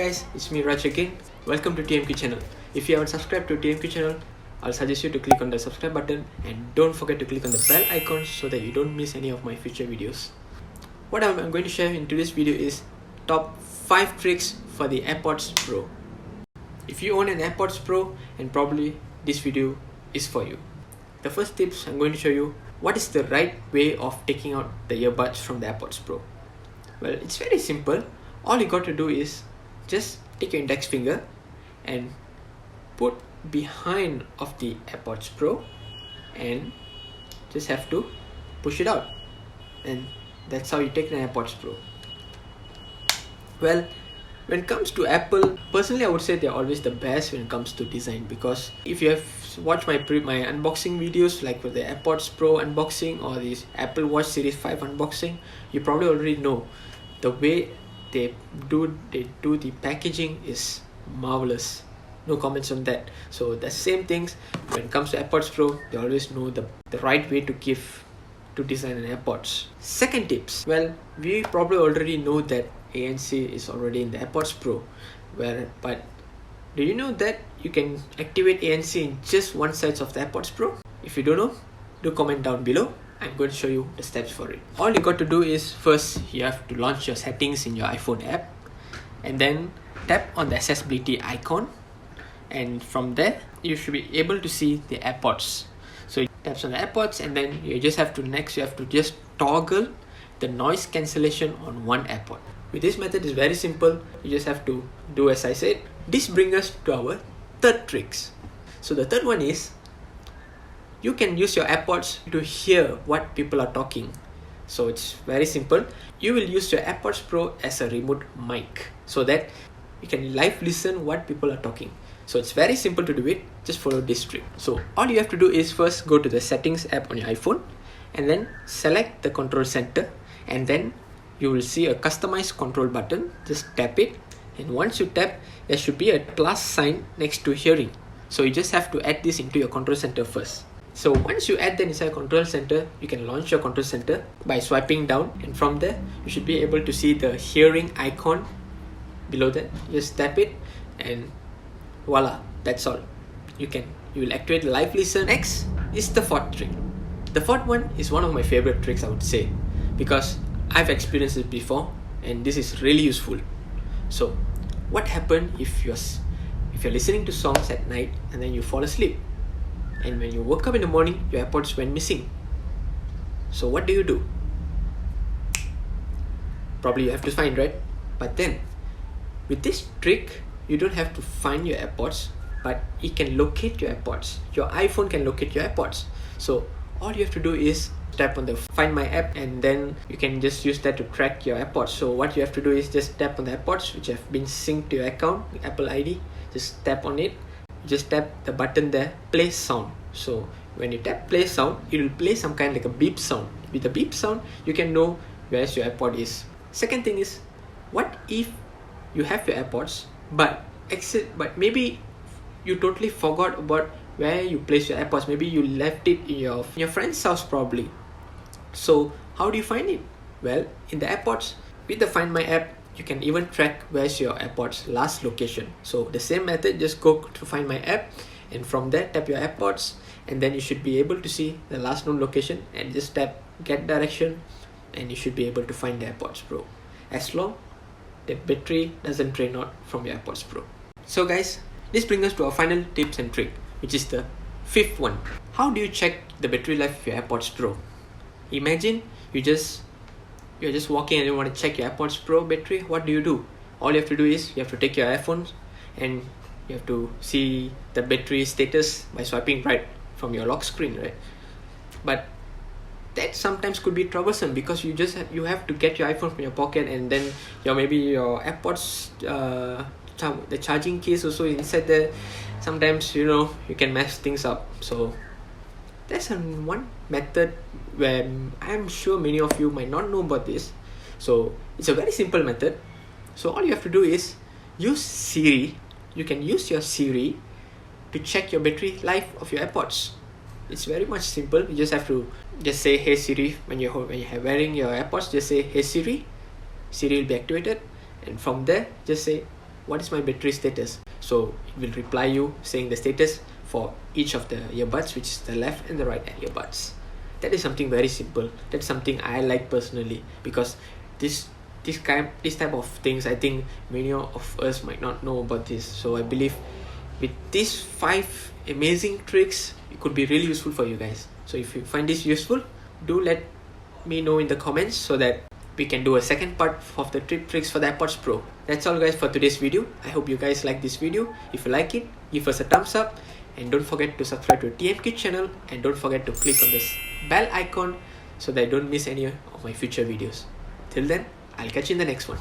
guys, it's me Raj again. Welcome to TMQ channel. If you haven't subscribed to TMQ channel, I'll suggest you to click on the subscribe button and don't forget to click on the bell icon so that you don't miss any of my future videos. What I'm going to share in today's video is top 5 tricks for the AirPods Pro. If you own an AirPods Pro, and probably this video is for you. The first tips I'm going to show you what is the right way of taking out the earbuds from the AirPods Pro. Well, it's very simple. All you got to do is just take your index finger and put behind of the AirPods Pro and just have to push it out, and that's how you take an AirPods Pro. Well, when it comes to Apple, personally I would say they're always the best when it comes to design, because if you have watched my unboxing videos like with the AirPods Pro unboxing or this Apple Watch Series 5 unboxing, you probably already know the way they do the packaging is marvelous. No comments on that. So the same things when it comes to AirPods Pro, they always know the right way to design an AirPods. Second tips. Well, we probably already know that ANC is already in the AirPods Pro, but do you know that you can activate ANC in just one side of the AirPods Pro? If you don't know, do comment down below. I'm going to show you the steps for it. All you got to do is first you have to launch your settings in your iPhone app, and then tap on the accessibility icon, and from there you should be able to see the AirPods. So you tap on the AirPods, and then you have to just toggle the noise cancellation on one AirPod. With this method is very simple. You just have to do as I said. This brings us to our third tricks. So the third one is you can use your AirPods to hear what people are talking. So it's very simple. You will use your AirPods Pro as a remote mic so that you can live listen what people are talking. So it's very simple to do it. Just follow this trick. So all you have to do is first go to the settings app on your iPhone and then select the control center, and then you will see a customized control button. Just tap it, and once you tap, there should be a plus sign next to hearing. So you just have to add this into your control center first. So once you add that inside control center, you can launch your control center by swiping down, and from there you should be able to see the hearing icon below that. Just tap it and voila, that's all. You will activate live listen. Next is the fourth trick. The fourth one is one of my favorite tricks, I would say, because I've experienced it before and this is really useful. So what happens if you're listening to songs at night and then you fall asleep, and when you woke up in the morning your AirPods went missing? So what do? Probably you have to find, right? But then with this trick you don't have to find your AirPods, but it can locate your AirPods. Your iPhone can locate your AirPods. So all you have to do is tap on the Find My app, and then you can just use that to track your AirPods. So what you have to do is just tap on the AirPods which have been synced to your account, Apple ID. Just tap on it. Just tap the button there, play sound. So when you tap play sound, it will play some kind like a beep sound. With the beep sound, you can know where your AirPod is. Second thing is, what if you have your AirPods, but maybe you totally forgot about where you place your AirPods? Maybe you left it in your friend's house probably. So how do you find it? Well, in the AirPods, with the Find My app, you can even track where's your AirPods last location. So the same method, just go to Find My app, and from there tap your AirPods, and then you should be able to see the last known location, and just tap get direction, and you should be able to find the AirPods Pro, as long the battery doesn't drain out from your AirPods Pro. So guys, this brings us to our final tips and trick, which is the fifth one. How do you check the battery life of your AirPods Pro? Imagine you're just walking and you want to check your AirPods Pro battery. What do? All you have to do is you have to take your iPhone and you have to see the battery status by swiping right from your lock screen, right? But that sometimes could be troublesome, because you have to get your iPhone from your pocket, and then maybe your AirPods the charging case also inside there. Sometimes you can mess things up. So that's one method where I'm sure many of you might not know about this. So it's a very simple method. So all you have to do is use Siri. You can use your Siri to check your battery life of your AirPods. It's very much simple. You just have to just say hey Siri. When you're wearing your AirPods, just say hey Siri. Siri will be activated, and from there just say what is my battery status. So it will reply you saying the status for each of the earbuds, which is the left and the right earbuds. That is something very simple. That's something I like personally, because this type of things, I think many of us might not know about this. So I believe with these 5 amazing tricks, it could be really useful for you guys. So if you find this useful, do let me know in the comments so that we can do a second part of the tricks for the AirPods Pro. That's all guys for today's video. I hope you guys like this video. If you like it, give us a thumbs up, and don't forget to subscribe to the TMK channel, and don't forget to click on this bell icon so that you don't miss any of my future videos. Till then, I'll catch you in the next one.